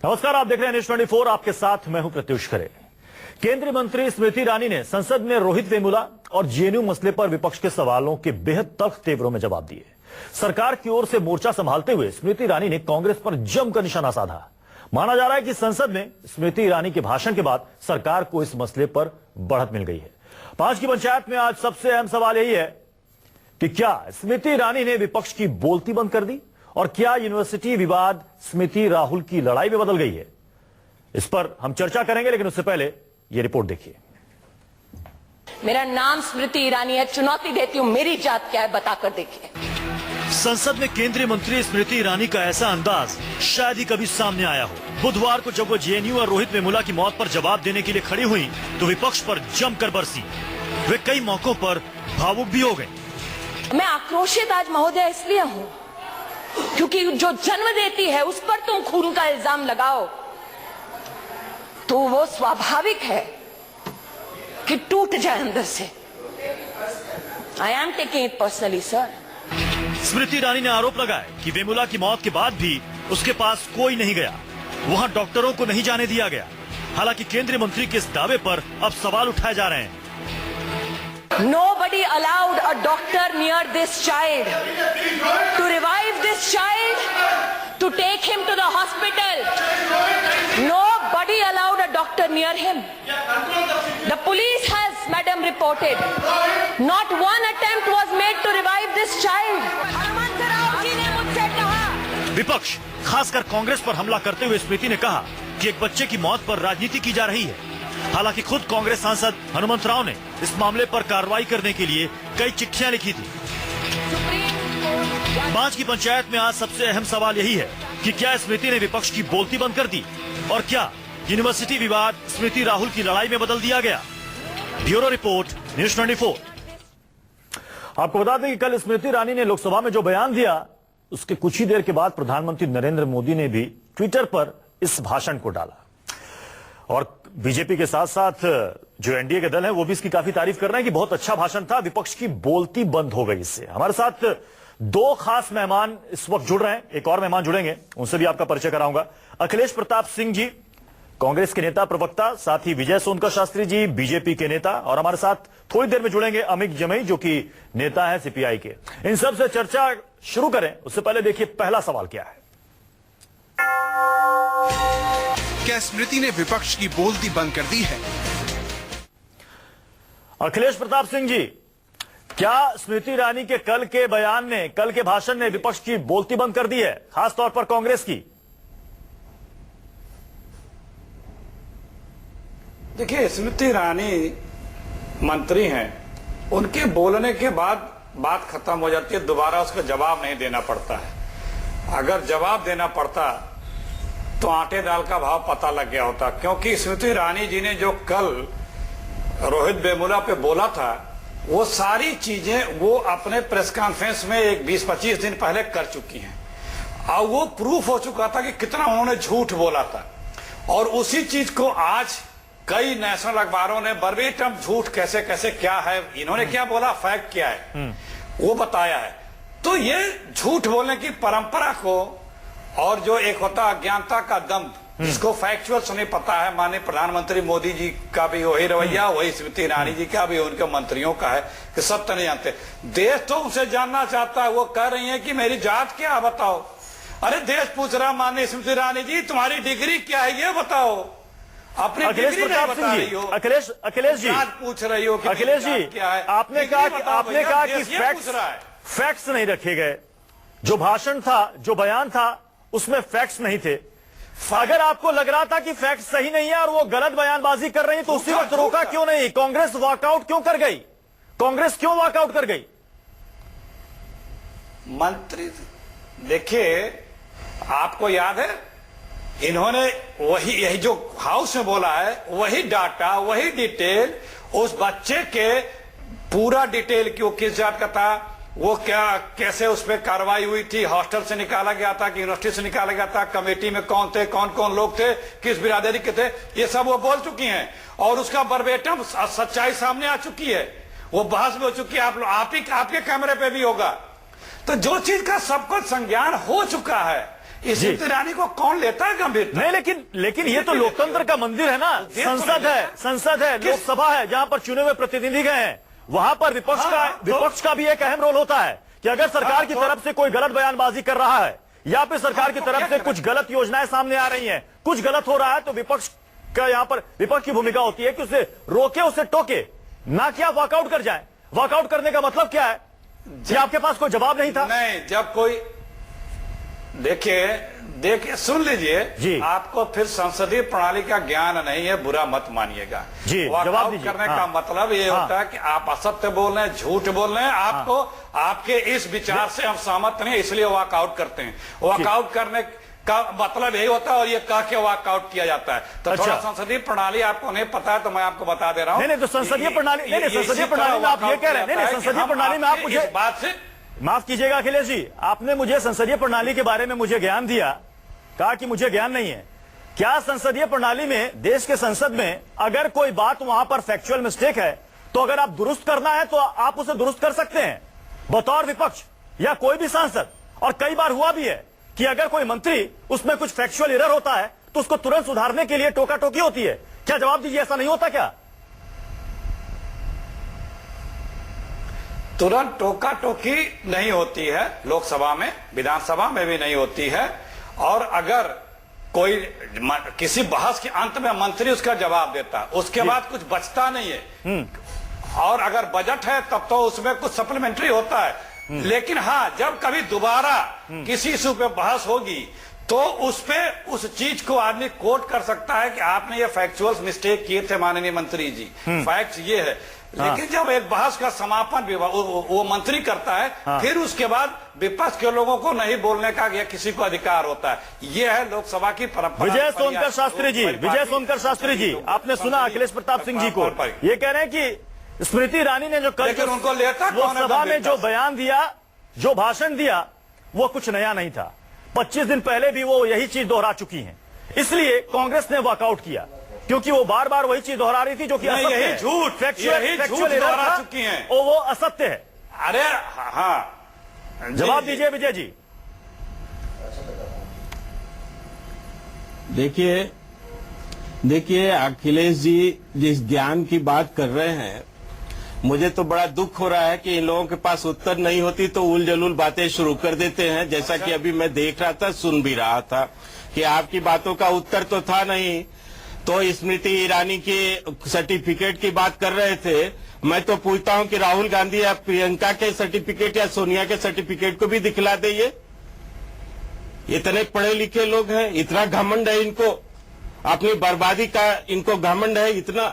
नमस्कार, आप देख रहे हैं न्यूज 24। आपके साथ मैं हूं प्रत्युष खरे। केंद्रीय मंत्री स्मृति ईरानी ने संसद में रोहित वेमुला और जेएनयू मसले पर विपक्ष के सवालों के बेहद तल्ख तेवरों में जवाब दिए। सरकार की ओर से मोर्चा संभालते हुए स्मृति ईरानी ने कांग्रेस पर जमकर निशाना साधा। माना जा रहा है कि संसद में स्मृति ईरानी के भाषण के बाद सरकार को इस मसले पर बढ़त मिल गई है। 5 की पंचायत में आज सबसे अहम सवाल यही है कि क्या स्मृति ईरानी ने विपक्ष की बोलती बंद कर दी और क्या यूनिवर्सिटी विवाद स्मृति राहुल की लड़ाई में बदल गई है। इस पर हम चर्चा करेंगे, लेकिन उससे पहले यह रिपोर्ट देखिए। मेरा नाम स्मृति ईरानी है, चुनौती देती हूँ, मेरी जात क्या है बताकर देखिए। संसद में केंद्रीय मंत्री स्मृति ईरानी का ऐसा अंदाज शायद ही कभी सामने आया हो। बुधवार को जब वो जेएनयू और रोहित वेमुला की मौत पर जवाब देने के लिए खड़ी हुई तो विपक्ष पर जमकर बरसी। वे कई मौकों पर भावुक भी हो गए। मैं आक्रोशित आज महोदय इसलिए हूँ क्योंकि जो जन्म देती है उस पर तुम खून का इल्जाम लगाओ तो वो स्वाभाविक है कि टूट जाए अंदर से। I am taking it personally sir. Smriti Irani ने आरोप लगाया कि वेमुला की मौत के बाद भी उसके पास कोई नहीं गया, वहां डॉक्टरों को नहीं जाने दिया गया। हालांकि केंद्रीय मंत्री के इस दावे पर अब सवाल उठाए जा रहे हैं। Nobody allowed a doctor near this child to revive this child, to take him to the hospital. Nobody allowed a doctor near him. The police has, madam, reported. Not one attempt was made to revive this child. Hanumant Rao ji ने मुझसे कहा। विपक्ष खासकर कांग्रेस पर हमला करते हुए स्मृति ने कहा कि एक बच्चे की मौत पर राजनीति की जा रही है। हालांकि खुद कांग्रेस सांसद हनुमंत राव ने इस मामले पर कार्रवाई करने के लिए कई चिट्ठियां लिखी थी। 5 की पंचायत में आज सबसे अहम सवाल यही है कि क्या स्मृति ने विपक्ष की बोलती बंद कर दी और क्या यूनिवर्सिटी विवाद स्मृति राहुल की लड़ाई में बदल दिया गया। Bureau report, news 24। आपको बता दें कि कल स्मृति ईरानी ने लोकसभा में जो बयान दिया उसके कुछ ही देर के बाद प्रधानमंत्री नरेंद्र मोदी ने भी ट्विटर पर इस भाषण को डाला और बीजेपी के साथ साथ जो एनडीए के दल हैं वो भी इसकी काफी तारीफ कर रहे हैं कि बहुत अच्छा भाषण था, विपक्ष की बोलती बंद हो गई इससे। हमारे साथ 2 खास मेहमान इस वक्त जुड़ रहे हैं, एक और मेहमान जुड़ेंगे, उनसे भी आपका परिचय कराऊंगा। अखिलेश प्रताप सिंह जी, कांग्रेस के नेता प्रवक्ता, साथ ही विजय सोनकर शास्त्री जी, बीजेपी के नेता, और हमारे साथ थोड़ी देर में जुड़ेंगे अमित जमई जो कि नेता है सीपीआई के। इन सब से चर्चा शुरू करें उससे पहले देखिए पहला सवाल क्या है। क्या स्मृति ने विपक्ष की बोलती बंद कर दी है? अखिलेश प्रताप सिंह जी, क्या स्मृति ईरानी के कल के बयान ने, कल के भाषण ने विपक्ष की बोलती बंद कर दी है, खासतौर पर कांग्रेस की? देखिए, स्मृति ईरानी मंत्री हैं, उनके बोलने के बाद बात खत्म हो जाती है, दोबारा उसका जवाब नहीं देना पड़ता है। अगर जवाब देना पड़ता तो आटे दाल का भाव पता लग गया होता, क्योंकि स्मृति ईरानी जी ने जो कल रोहित वेमुला पे बोला था वो सारी चीजें वो अपने प्रेस कॉन्फ्रेंस में एक 20-25 दिन पहले कर चुकी हैं और वो प्रूफ हो चुका था कि कितना उन्होंने झूठ बोला था। और उसी चीज को आज कई नेशनल अखबारों ने वर्बेटम झूठ कैसे कैसे क्या है, इन्होंने क्या बोला, फैक्ट क्या है वो बताया है। तो ये झूठ बोलने की परंपरा को, और जो एक होता अज्ञानता का दम, जिसको फैक्चुअल्स नहीं पता है, माननीय प्रधानमंत्री मोदी जी का भी वही रवैया, वही स्मृति ईरानी जी का भी, उनके मंत्रियों का है कि सब तो नहीं जानते। देश तो उनसे जानना चाहता है, वो कह रही है कि मेरी जात क्या है बताओ। अरे देश पूछ रहा माननीय स्मृति ईरानी जी तुम्हारी डिग्री क्या है ये बताओ, अपनी डिग्री नहीं बता रही हो। अखिलेश जी पूछ रही हो कि अखिलेश जी क्या है, आपने कहा कि फैक्ट्स नहीं रखे गए, जो भाषण था, जो बयान था उसमें फैक्ट्स नहीं थे। अगर आपको लग रहा था कि फैक्ट सही नहीं है और वो गलत बयानबाजी कर रही है तो उसी वक्त रोका क्यों नहीं? कांग्रेस वॉकआउट क्यों कर गई? कांग्रेस क्यों वॉकआउट कर गई? मंत्री देखिए, आपको याद है इन्होंने वही, यही जो हाउस में बोला है वही डाटा, वही डिटेल, उस बच्चे के पूरा डिटेल क्यों, किस जात का था, वो क्या, कैसे उस पर कार्रवाई हुई थी, हॉस्टल से निकाला गया था कि यूनिवर्सिटी से निकाला गया था, कमेटी में कौन थे, कौन कौन लोग थे, किस बिरादरी के थे, ये सब वो बोल चुकी हैं और उसका वर्बेटम सच्चाई सामने आ चुकी है, वो बहस में हो चुकी है। आपके कैमरे पे भी होगा। तो जो चीज का सबको संज्ञान हो चुका है स्मृति ईरानी को कौन लेता है गंभीरता? नहीं, लेकिन ये तो लोकतंत्र का मंदिर है ना, संसद है, लोकसभा है, जहां पर चुने हुए प्रतिनिधि गए हैं। वहां पर विपक्ष का भी एक अहम रोल होता है कि अगर सरकार की तरफ से कोई गलत बयानबाजी कर रहा है या फिर सरकार की तरफ से कुछ गलत योजनाएं सामने आ रही हैं, कुछ गलत हो रहा है, तो विपक्ष का यहां पर विपक्ष की भूमिका होती है कि उसे रोके, उसे टोके, ना कि आप वॉकआउट कर जाएं। वॉकआउट करने का मतलब क्या है कि आपके पास कोई जवाब नहीं था? नहीं, जब कोई देखिए सुन लीजिए, आपको फिर संसदीय प्रणाली का ज्ञान नहीं है, बुरा मत मानिएगा। जवाब दीजिए। करने का मतलब ये होता है कि आप असत्य बोल रहे हैं, झूठ बोल रहे हैं, आपको आपके इस विचार से हम सहमत नहीं, इसलिए वॉकआउट करते हैं। वॉकआउट करने का मतलब यही होता है और ये कह के वॉकआउट किया जाता है। तो थोड़ा संसदीय प्रणाली आपको नहीं पता है तो मैं आपको बता दे रहा हूँ। नहीं, तो संसदीय प्रणाली, संसदीय प्रणाली में आप ये कह रहे हैं, नहीं, संसदीय प्रणाली में आप मुझे इस बात से माफ कीजिएगा अखिलेश जी, आपने मुझे संसदीय प्रणाली के बारे में मुझे ज्ञान दिया, कहा कि मुझे ज्ञान नहीं है। क्या संसदीय प्रणाली में, देश के संसद में अगर कोई बात वहां पर फैक्चुअल मिस्टेक है तो अगर आप दुरुस्त करना है तो आप उसे दुरुस्त कर सकते हैं बतौर विपक्ष या कोई भी सांसद। और कई बार हुआ भी है कि अगर कोई मंत्री उसमें कुछ फैक्चुअल एरर होता है तो उसको तुरंत सुधारने के लिए टोका टोकी होती है। क्या जवाब दीजिए, ऐसा नहीं होता क्या? तुरंत टोका टोकी नहीं होती है, लोकसभा में, विधानसभा में भी नहीं होती है। और अगर कोई किसी बहस के अंत में मंत्री उसका जवाब देता, उसके बाद कुछ बचता नहीं है, और अगर बजट है तब तो उसमें कुछ सप्लीमेंट्री होता है। लेकिन हाँ, जब कभी दोबारा किसी इशू पे बहस होगी तो उस पे उस चीज को आदमी कोट कर सकता है कि आपने ये फैक्चुअल मिस्टेक किए थे माननीय मंत्री जी, फैक्ट ये है। लेकिन जब एक बहस का समापन वो मंत्री करता है, फिर उसके बाद विपक्ष के लोगों को नहीं बोलने का या किसी को अधिकार होता है। ये है लोकसभा की परंपरा। विजय सोनकर शास्त्री जी, आपने सुना अखिलेश प्रताप सिंह जी को, ये कह रहे हैं कि स्मृति ईरानी ने जो कल उनको लेता लोकसभा में जो बयान दिया, जो भाषण दिया, वो कुछ नया नहीं था। 25 दिन पहले भी वो यही चीज दोहरा चुकी हैं, इसलिए कांग्रेस ने वॉकआउट किया, क्योंकि वो बार बार वही चीज दोहरा रही थी जो कि यही झूठ फैक्चुअल दोहरा चुकी हैं, और वो असत्य है। अरे हाँ, जवाब दीजिए विजय जी। देखिए अखिलेश जी जिस ज्ञान की बात कर रहे हैं, मुझे तो बड़ा दुख हो रहा है कि इन लोगों के पास उत्तर नहीं होती तो उल जलूल बातें शुरू कर देते हैं। जैसा कि अभी मैं देख रहा था, सुन भी रहा था कि आपकी बातों का उत्तर तो था नहीं, तो स्मृति ईरानी के सर्टिफिकेट की बात कर रहे थे। मैं तो पूछता हूं कि राहुल गांधी या प्रियंका के सर्टिफिकेट या सोनिया के सर्टिफिकेट को भी दिखला दे। इतने पढ़े लिखे लोग हैं, इतना घमंड है इनको, अपनी बर्बादी का इनको घमंड है इतना।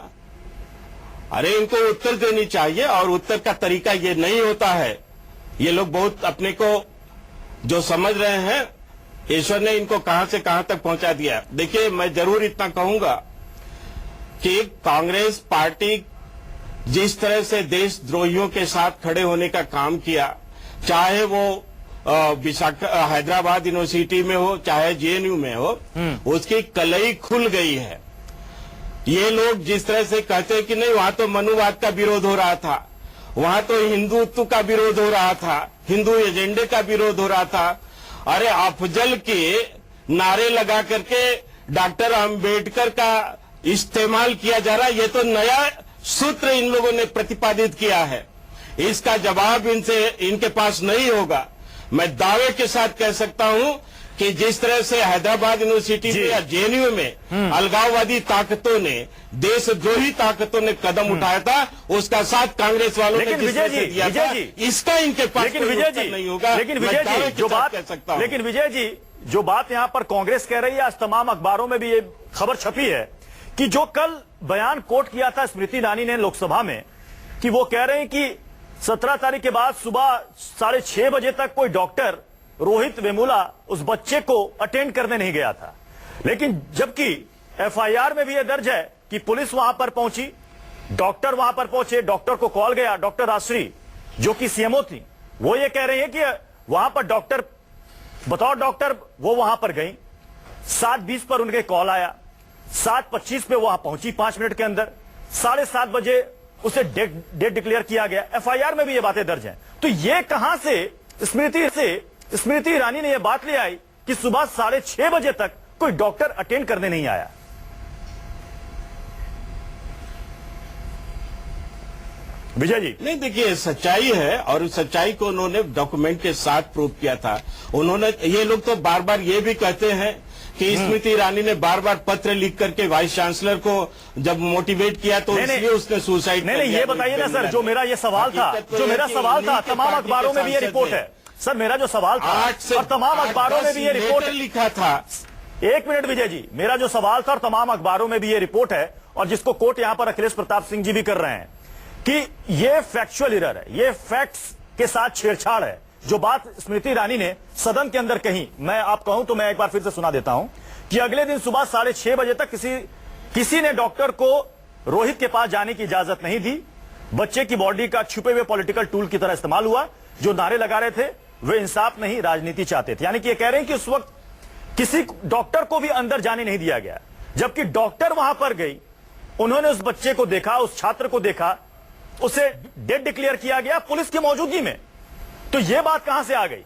अरे इनको उत्तर देनी चाहिए, और उत्तर का तरीका ये नहीं होता है। ये लोग बहुत अपने को जो समझ रहे हैं, ईश्वर ने इनको कहां से कहां तक पहुंचा दिया। देखिए, मैं जरूर इतना कहूंगा कि कांग्रेस पार्टी जिस तरह से देशद्रोहियों के साथ खड़े होने का काम किया, चाहे वो हैदराबाद यूनिवर्सिटी में हो, चाहे जेएनयू में हो, उसकी कलई खुल गई है। ये लोग जिस तरह से कहते हैं कि नहीं, वहां तो मनुवाद का विरोध हो रहा था, वहां तो हिंदुत्व का विरोध हो रहा था, हिंदू एजेंडे का विरोध हो रहा था। अरे अफजल के नारे लगा करके डॉक्टर अंबेडकर का इस्तेमाल किया जा रहा है। ये तो नया सूत्र इन लोगों ने प्रतिपादित किया है। इसका जवाब इनके पास नहीं होगा। मैं दावे के साथ कह सकता हूं कि जिस तरह से हैदराबाद यूनिवर्सिटी में या जेएनयू में अलगाववादी ताकतों ने, देशद्रोही ताकतों ने कदम उठाया था, उसका साथ कांग्रेस वालों ने जिस तरह से दिया था, इसका इनके पास कोई उत्तर नहीं होगा। लेकिन विजय जी, जो बात यहाँ पर कांग्रेस कह रही है, आज तमाम अखबारों में भी ये खबर छपी है कि जो कल बयान कोट किया था स्मृति ईरानी ने लोकसभा में, कि वो कह रहे हैं कि 17 तारीख के बाद सुबह 6:30 बजे तक कोई डॉक्टर रोहित वेमुला उस बच्चे को अटेंड करने नहीं गया था। लेकिन जबकि एफआईआर में भी यह दर्ज है कि पुलिस वहां पर पहुंची, डॉक्टर वहां पर पहुंचे, डॉक्टर को कॉल गया, डॉक्टर राजश्री जो कि सीएमओ थी, वो ये कह रही है कि वहां पर डॉक्टर, बतौर डॉक्टर वो वहां पर गई। 7:20 पर उनके कॉल आया, 7:25 पे वहां पहुंची 5 मिनट के अंदर, 7:30 बजे उसे डेट डिक्लेयर किया गया। एफआईआर में भी ये बातें दर्ज हैं। तो ये कहां से स्मृति ईरानी ने यह बात ले आई कि सुबह 6:30 बजे तक कोई डॉक्टर अटेंड करने नहीं आया। विजय जी, नहीं देखिए, सच्चाई है और उस सच्चाई को उन्होंने डॉक्यूमेंट के साथ प्रूव किया था। उन्होंने, ये लोग तो बार बार ये भी कहते हैं कि स्मृति ईरानी ने बार बार पत्र लिख करके वाइस चांसलर को जब मोटिवेट किया तो इसलिए उसने सुसाइड कर लिया। नहीं, ये बताइए ना सर, जो मेरा ये सवाल था, तमाम अखबारों में भी ये रिपोर्ट है सर। मेरा जो सवाल था और तमाम अखबारों में भी ये रिपोर्ट लिखा था। 1 मिनट विजय जी, मेरा जो सवाल था और तमाम अखबारों में भी ये रिपोर्ट है, और जिसको कोट यहां पर अखिलेश प्रताप सिंह जी भी कर रहे हैं कि ये फैक्चुअल एरर है, ये फैक्ट्स के साथ छेड़छाड़ है। जो बात स्मृति ईरानी ने सदन के अंदर कही, मैं आप कहूं तो मैं एक बार फिर से सुना देता हूं कि अगले दिन सुबह 6:30 बजे तक किसी ने डॉक्टर को रोहित के पास जाने की इजाजत नहीं दी। बच्चे की बॉडी का छुपे हुए पॉलिटिकल टूल की तरह इस्तेमाल हुआ। जो नारे लगा रहे थे वे इंसाफ नहीं, राजनीति चाहते थे। यानी कि ये कह रहे हैं कि उस वक्त किसी डॉक्टर को भी अंदर जाने नहीं दिया गया, जबकि डॉक्टर वहां पर गई, उन्होंने उस बच्चे को देखा, उस छात्र को देखा, उसे डेड डिक्लेयर किया गया पुलिस की मौजूदगी में। तो यह बात कहां से आ गई?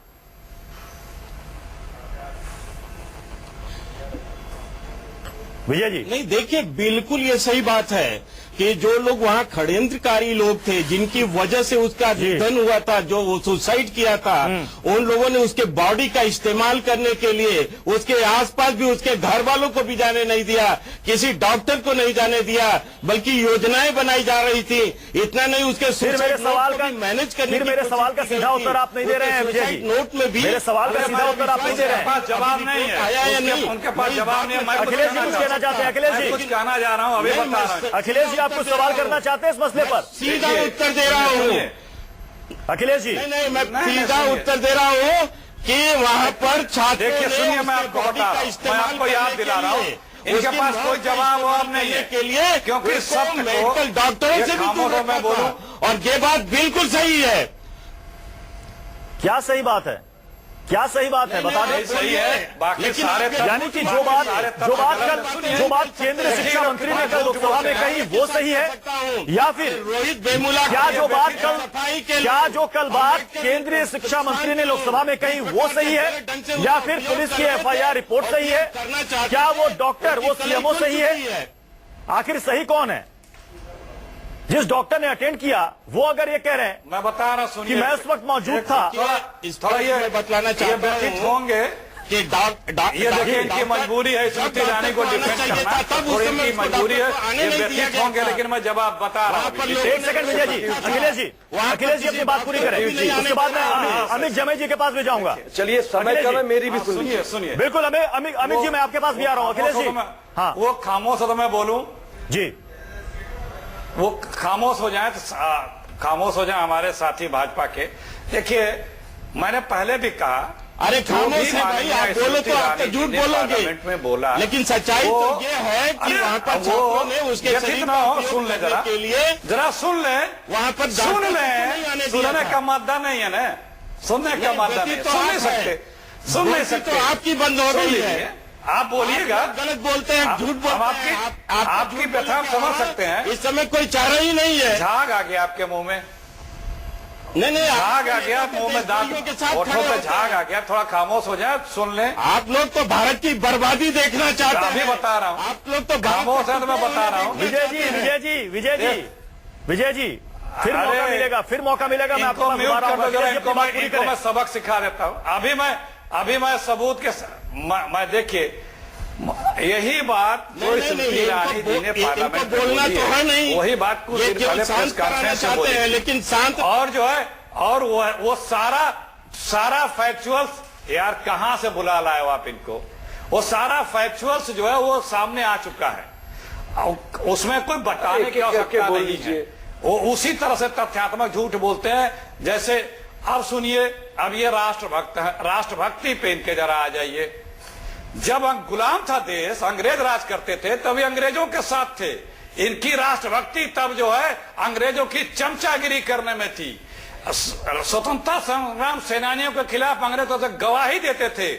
विजय जी, नहीं देखिए, बिल्कुल ये सही बात है कि जो लोग वहाँ षड्यंत्रकारी लोग थे, जिनकी वजह से उसका निधन हुआ था, जो वो सुसाइड किया था, उन लोगों ने उसके बॉडी का इस्तेमाल करने के लिए उसके आसपास भी उसके घर वालों को भी जाने नहीं दिया, किसी डॉक्टर को नहीं जाने दिया, बल्कि योजनाएं बनाई जा रही थी। इतना नहीं, उसके फिर मेरे सवाल का मैनेज करने, फिर मेरे सवाल का सीधा उत्तर आप नहीं दे रहे हैं विजय जी। नोट में भी मेरे सवाल का सीधा उत्तर आप नहीं दे रहे हैं। जवाब नहीं है, आया या नहीं, उनके पास जवाब नहीं है। अखिलेश जी कुछ कहना चाहते हैं? अखिलेश कुछ जी कहना जा रहा हूं, अभी बता रहा हूं। अखिलेश जी, आप कुछ सवाल करना चाहते हैं इस मसले पर? सीधा उत्तर दे रहा हूँ अखिलेश जी, नहीं, मैं सीधा उत्तर दे रहा हूँ कि वहाँ पर छात्र, देखिए सुनिए, मैं आपको बता रहा हूं, मैं आपको याद दिला रहा हूँ, इनके पास कोई जवाब नहीं है के लिए, क्योंकि सब मेडिकल डॉक्टरों से भी दूर मैं बोलूं, और ये बात बिल्कुल सही है। क्या सही बात है? क्या सही बात है, बता दें। सही है, बाकी सारे यानी कि जो बात केंद्रीय शिक्षा मंत्री ने कल लोकसभा में कही वो सही है, या फिर रोहित वेमुला क्या जो कल बात केंद्रीय शिक्षा मंत्री ने लोकसभा में कही वो सही है, या फिर पुलिस की FIR रिपोर्ट सही है, क्या वो डॉक्टर, वो CMO सही है? आखिर सही कौन है? जिस डॉक्टर ने अटेंड किया वो अगर ये कह रहे हैं, मैं बता रहा हूं कि मैं उस वक्त मौजूद था, थोड़ा ये बतलाना चाहता हूं होंगे कि ये देखिए, इनकी मजबूरी है स्मृति ईरानी को डिफेंड करना, थोड़ी इनकी मजबूरी है, ये व्यतीत होंगे, लेकिन मैं जवाब बता रहा हूँ। 1 सेकंड विजय जी, अखिलेश जी अपनी बात पूरी करें, उसके बाद मैं अमित जमै जी के पास भी जाऊंगा। चलिए, समय का मेरी भी सुनिए। बिल्कुल, अमित जी मैं आपके पास भी आ रहा हूँ। अखिलेश जी, हाँ, वो खामोश है तो मैं बोलूं जी, वो खामोश हो जाए तो खामोश हो जाए हमारे साथी भाजपा के। देखिए, मैंने पहले भी कहा, अरे खामोश है भाई, आप बोलो तो आप तो झूठ बोलोगे में बोला, लेकिन सच्चाई तो ये है कि वहाँ पर छात्रों ने उसके शरीर का सुन ले जरा के लिए, जरा सुन ले, वहाँ पर सुनने का मुद्दा नहीं है ना, सुनने का मुद्दा नहीं, सुन नहीं सकते, सुन नहीं सकते, तो आपकी बंद हो गई है। आप बोलिएगा, गलत बोलते हैं, झूठ बोलते हैं, आपकी व्यथा समझ सकते हैं। इस समय कोई चारा ही नहीं है। झाग आ गया आपके मुंह में, नहीं, झाग आ गया मुंह में, दांत होठों पे झाग आ गया, थोड़ा खामोश हो जाए, सुन ले। आप लोग तो भारत की बर्बादी देखना चाहते हैं, अभी बता रहा हूँ, आप लोग तो खामोश है तो मैं बता रहा हूँ। विजय जी फिर मौका मिलेगा, मैं आपको म्यूट कर दो, इनको मैं सबक सिखा देता हूँ। अभी मैं सबूत के मैं देखिए, यही बात जो स्मृति ईरानी जी ने पार्लियामेंट में बोलना तो है नहीं, वही बात कुछ दिन पहले प्रेस कॉन्फ्रेंस में बोली, लेकिन शांत, और जो है, और वो सारा फैक्चुअल्स यार कहां से बुला लाए हो आप इनको, वो सारा फैक्चुअल्स जो है वो सामने आ चुका है, उसमें कोई बताने की आवश्यकता नहीं है। वो उसी तरह से तथ्यात्मक झूठ बोलते हैं जैसे, अब सुनिए, अब ये राष्ट्रभक्त है, राष्ट्रभक्ति पे इनके जरा आ जाइए। जब गुलाम था देश, अंग्रेज राज करते थे, तभी अंग्रेजों के साथ थे। इनकी राष्ट्रभक्ति तब जो है अंग्रेजों की चमचागिरी करने में थी। स्वतंत्रता संग्राम सेनानियों के खिलाफ अंग्रेजों से गवाही देते थे,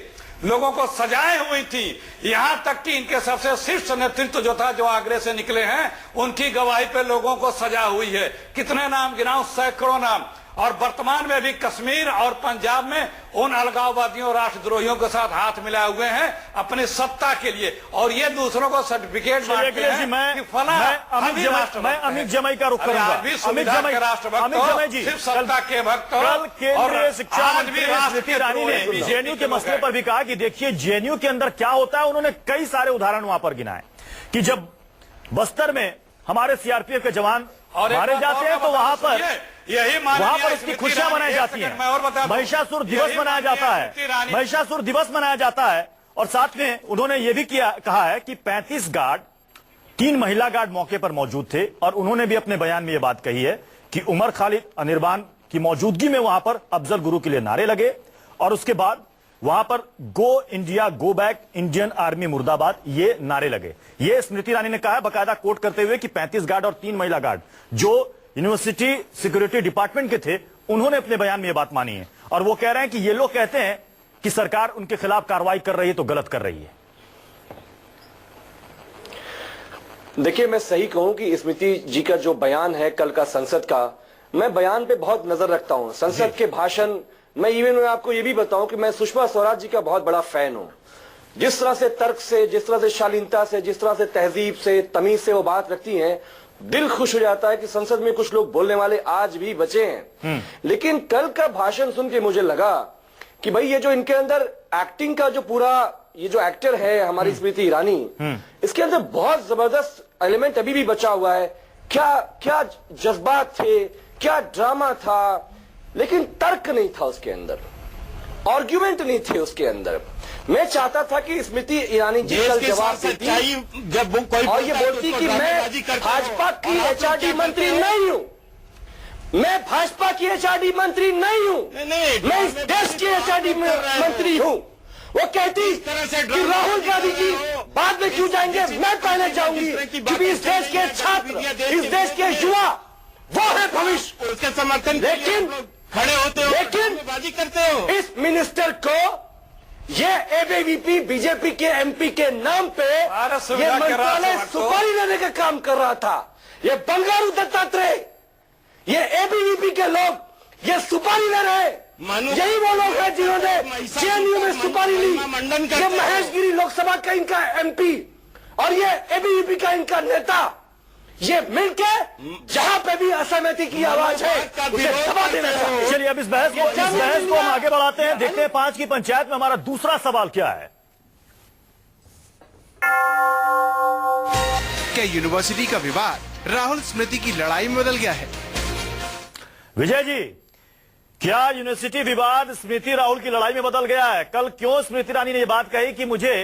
लोगों को सजाएं हुई थी, यहां तक कि इनके सबसे शीर्ष नेतृत्व जो था, जो आगरे से निकले हैं, उनकी गवाही पे लोगों को सजा हुई है। कितने नाम गिनाऊं, सैकड़ों नाम। और वर्तमान में भी कश्मीर और पंजाब में उन अलगाववादियों राष्ट्रद्रोहियों के साथ हाथ मिलाए हुए हैं अपनी सत्ता के लिए, और ये दूसरों को सर्टिफिकेट बांटते हैं कि फला मैं अमित जमाई का रुख करूंगा। अमित जमाई जी सिर्फ सत्ता के भक्त कल केंद्रीय शिक्षा मंत्री स्मृति ईरानी ने जेएनयू के मसले पर भी कहा कि देखिए जेएनयू के अंदर क्या होता है। उन्होंने कई सारे उदाहरण वहां पर गिनाए कि जब बस्तर में हमारे सीआरपीएफ के जवान मारे जाते हैं तो वहां पर उसकी खुशियां मनाई जाती हैं, महिषासुर दिवस मनाया जाता है, महिषासुर दिवस मनाया जाता है। और साथ में उन्होंने यह भी कहा है कि 35 गार्ड, 3 महिला गार्ड मौके पर मौजूद थे, और उन्होंने भी अपने बयान में यह बात कही है कि उमर खालिद अनिर्बान की मौजूदगी में वहां पर अफजल गुरु के लिए नारे लगे, और उसके बाद वहां पर go India go back, Indian army मुर्दाबाद, ये नारे लगे। ये स्मृति ईरानी ने कहा है बाकायदा कोट करते हुए कि 35 गार्ड और 3 महिला गार्ड जो यूनिवर्सिटी सिक्योरिटी डिपार्टमेंट के थे, उन्होंने अपने बयान में यह बात मानी है। और वो कह रहे हैं कि ये लोग कहते हैं कि सरकार उनके खिलाफ कार्रवाई कर रही है तो गलत कर रही है। देखिए, मैं सही कहूं कि स्मृति जी का जो बयान है कल का संसद का, मैं बयान पे बहुत नजर रखता हूं। संसद के भाषण, मैं आपको ये भी बताऊं कि मैं सुषमा स्वराज जी का बहुत बड़ा फैन हूं। जिस तरह से तर्क से, जिस तरह से शालीनता से, जिस तरह से तहजीब से, तमीज से वो बात रखती हैं, दिल खुश हो जाता है कि संसद में कुछ लोग बोलने वाले आज भी बचे हैं। लेकिन कल का भाषण सुन के मुझे लगा कि भाई ये जो इनके अंदर एक्टिंग का जो पूरा ये जो एक्टर है हमारी स्मृति ईरानी, इसके अंदर बहुत जबरदस्त एलिमेंट अभी भी बचा हुआ है। क्या जज्बात थे, क्या ड्रामा था, लेकिन तर्क नहीं था उसके अंदर, आर्ग्यूमेंट नहीं थे उसके अंदर। मैं चाहता था कि स्मृति ईरानी जी कल जवाब देती जब कोई और ये बोलती कि मैं भाजपा की एचआरडी मंत्री नहीं हूं, मैं भाजपा की एचआरडी मंत्री नहीं हूं, मैं इस देश की एचआरडी मंत्री हूं। वो कहती कि राहुल गांधी जी बाद में क्यों जाएंगे, मैं पहले जाऊंगी, क्योंकि इस देश के छात्र, इस देश के युवा, वो है भविष्य। उसके समर्थन लेकिन खड़े होते हो, लेकिन बाजी करते हो। इस मिनिस्टर को ये एबीवीपी बीजेपी के एमपी के नाम पे ये मंत्रालय सुपारी लेने का काम कर रहा था। ये बंगारू दत्तात्रेय, ये एबीवीपी के लोग ये सुपारी ले रहे, यही वो लोग हैं जिन्होंने जेएनयू में सुपारी ली। ये महेशगिरी लोकसभा का इनका एमपी और ये एबीवीपी का इनका नेता, ये मिलके जहां पे भी असहमति की आवाज है उसे दबा देना चाहिए। चलिए अब इस बहस को हम आगे बढ़ाते हैं, देखते हैं 5 की पंचायत में हमारा दूसरा सवाल क्या है। क्या यूनिवर्सिटी का विवाद राहुल स्मृति की लड़ाई में बदल गया है? विजय जी, क्या यूनिवर्सिटी विवाद स्मृति राहुल की लड़ाई में बदल गया है? कल क्यों स्मृति ईरानी ने यह बात कही कि मुझे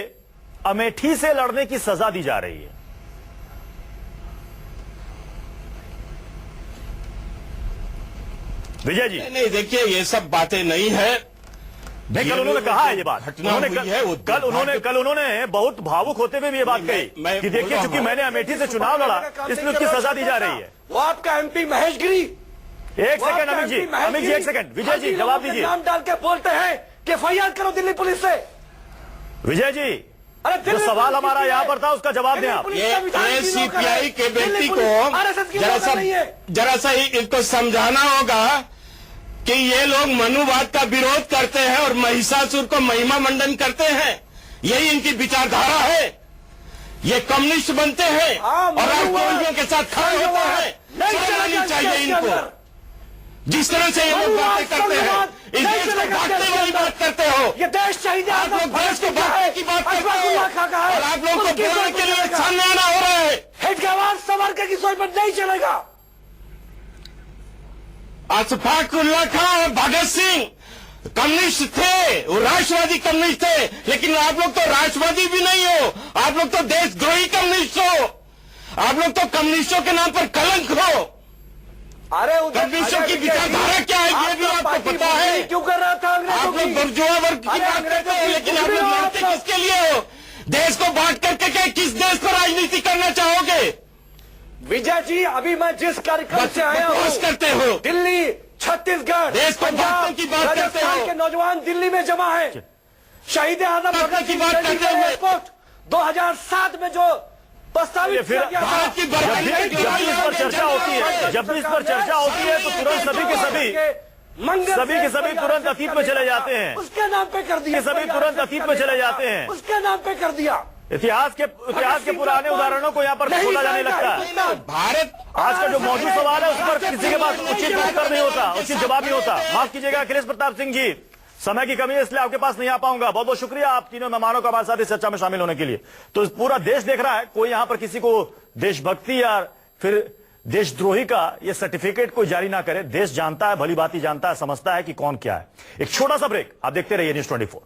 अमेठी से लड़ने की सजा दी जा रही है? विजय जी, नहीं देखिए, ये सब बातें नहीं है। कल उन्होंने कहा है ये बात, कल उन्होंने बहुत भावुक होते हुए भी ये बात कही कि देखिए चूंकि मैंने अमेठी से चुनाव लड़ा इसलिए उसकी सजा दी जा रही है। वो आपका एमपी महेशगिरी, एक सेकंड अमित जी एक सेकंड, विजय जी जवाब दीजिए। नाम डाल के बोलते हैं कि एफआईआर करो दिल्ली पुलिस से। विजय जी, जो सवाल हमारा यहाँ पर था उसका जवाब दें आप। ये सीपीआई के व्यक्ति को जरा सा इनको समझाना होगा कि ये लोग मनुवाद का विरोध करते हैं और महिषासुर को महिमा मंडन करते हैं। यही इनकी विचारधारा है। ये कम्युनिस्ट बनते हैं और राष्ट्रवादियों के साथ खड़े होते हैं। नहीं चाहिए इनको। जिस तरह से ये लोग बातें करते हैं, इस देश को बांटने वाली बात करते हो। ये देश चाहिए, आप लोग देश को बांटने की बात करते हो और आप लोग को बोलने के लिए सामने आना हो रहा है। हेड का आवाज सवार की सोच पर नहीं चलेगा। अशफाक उल्लाह खां और भगत सिंह कम्युनिस्ट थे, वो राष्ट्रवादी कम्युनिस्ट थे, लेकिन आप लोग तो राष्ट्रवादी भी नहीं हो, आप लोग तो देशद्रोही कम्युनिस्ट हो, आप लोग तो कम्युनिस्टों के नाम पर कलंक हो। अरे कम्युनिस्टों की विचारधारा क्या है ये भी आपको पता है। क्यों कर रहा था आप लोग बुर्जुआ वर्ग की बात करते हो, लेकिन आप लोग लड़ते किसके लिए हो? देश को बांट करके किस देश पर राजनीति करना चाहोगे? विजय जी, अभी मैं जिस कार्यक्रम से आया हूँ करते हो, दिल्ली, छत्तीसगढ़, देश को बांटने की बात करते हो। के नौजवान दिल्ली में जमा है। शहीद आजम भगत की बात करते हुए 2007 में जो प्रस्तावित फिर किया गया था। भारत की बर्बादी जब भी इस पर चर्चा होती है, जब भी इस पर चर्चा होती है तो तुरंत सभी के सभी तुरंत अतीत में चले जाते हैं। उसके नाम पे कर दिया, सभी तुरंत अतीत में चले जाते हैं। उसके नाम पे कर दिया। इतिहास के पुराने उदाहरणों को यहाँ पर खोला जाने लगता है। भारत आज का जो मौजूद सवाल है उस पर किसी के पास उचित उत्तर नहीं होता, उचित जवाब नहीं होता। माफ कीजिएगा अखिलेश प्रताप सिंह जी, समय की कमी है इसलिए आपके पास नहीं आ पाऊंगा। बहुत बहुत शुक्रिया आप तीनों मेहमानों का हमारे साथ इस चर्चा में शामिल होने के लिए। तो पूरा देश देख रहा है, कोई यहाँ पर किसी को देशभक्ति या फिर देशद्रोही का ये सर्टिफिकेट कोई जारी ना करे। देश जानता है, भली भांति जानता है, समझता है कि कौन क्या है। एक छोटा सा ब्रेक, आप देखते रहिए न्यूज़ 24।